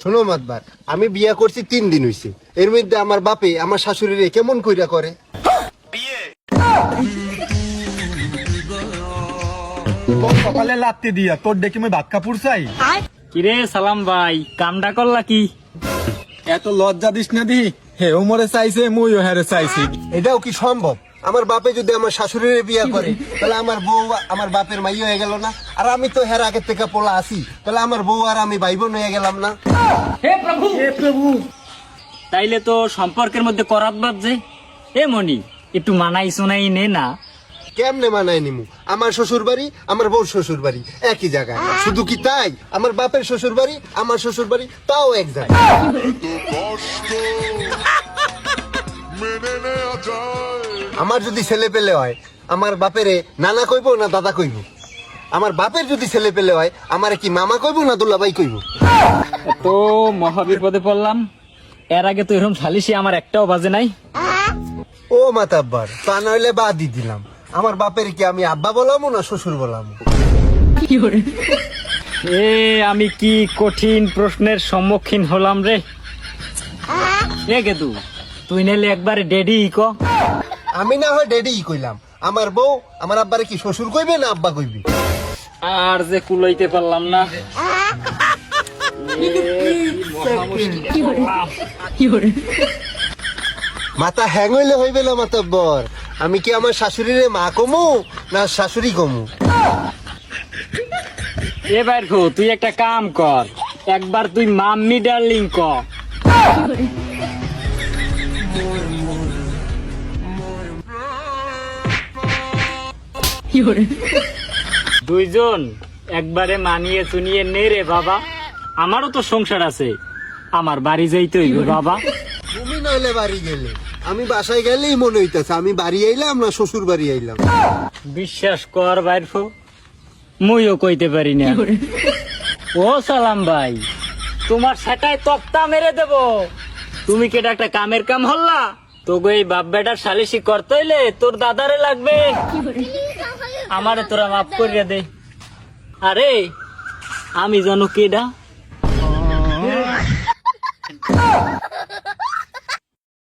শোনো মাতবার, আমি বিয়া করছি 3 দিন হইছে। এর মধ্যে আমার বাপে আমার শাশুড়িরে কেমন কইরা করে। তোর সকালে লাত্তি দিয়া তোর ডেকে আমি ভাত কাপুর চাই। কিরে সালাম ভাই, কামডা করলা কি? এত লজ্জা দিস না দি, হে ওমরে চাইছে মুইও হেরে চাইছি। এটাও কি সম্ভব? আমার বাপে যদি আমার শাশুড়িরে বিয়া করে তাহলে আমার বউ আমার বাপের মাই হয়ে গেল না? আর আমি তো হের আগের থেকে পোলা আছি, তাহলে আমার বউ আর আমি ভাই বোন হয়ে গেলাম না? হে প্রভু, তাইলে তো সম্পর্কের মধ্যে করাত বাজছে। এ মনি, একটু মানাই শোনাই নে না। কেমনে মানায় নিমু? আমার শ্বশুর বাড়ি আমার বউর শ্বশুর বাড়ি একই জায়গায়। শুধু কি তাই, আমার বাপের শ্বশুর বাড়ি আমার শ্বশুর বাড়ি তাও এক জায়গায়। আমার যদি ছেলে পেলে হয় আমার বাপেরে নানা কইবো না দাদা কইবো? আমার বাপের যদি ছেলে পেলে হয় আমারে কি মামা কইবো না দুলাভাই কইবো? তো মহাবিপদে পড়লাম। এর আগে তো এরকম সালিশি আমার একটাও বাজে নাই। ও মাতাব্বার, তা নইলে বাদই দিলাম। আমার বাপের কি আমি আব্বা বলামো না শ্বশুর বলামো? এ আমি কি কঠিন প্রশ্নের সম্মুখীন হলাম রে। এ গেদু, তুই নাইলে একবারে ডেডি ক। আমি না হয় ডেডি কইলাম, আমার বউ আমার আব্বারে কি শ্বশুর কইবে না আব্বা কইবে? আর যে কুলাইতে পারলাম না। মাথা হ্যাং হইলে হইবে না মাতাব্বর। আমি কি আমার শাশুড়িরে মা কমু না শাশুড়ি কমু? এবার খো তুই একটা কাম কর, একবার তুই মাম্মি ডার্লিং ক। দুইজন একবারে মানিয়ে চুনিয়ে নে রে বাবা। আমারও তো সংসার আছে, আমার বাড়ি যাইতে হইবে বাবা। তুমি নইলে বাড়ি গেলে, আমি বাসায় গেলেই মনে হইতেছে আমি বাড়ি আইলাম না শ্বশুর বাড়ি আইলাম। বিশ্বাস কর বাইর ফো, মুইও কইতে পারি না। ও সালাম ভাই, তোমার সেটাই তক্তা মেরে দেব। তুমি কেটা একটা কামের কাম হল্লা? তোকে এই বাপ বেটার সালিশি করতে হইলে তোর দাদারে লাগবে। আমারে তোরা মাফ করিয়া দে। আরে আমি জানো কেডা?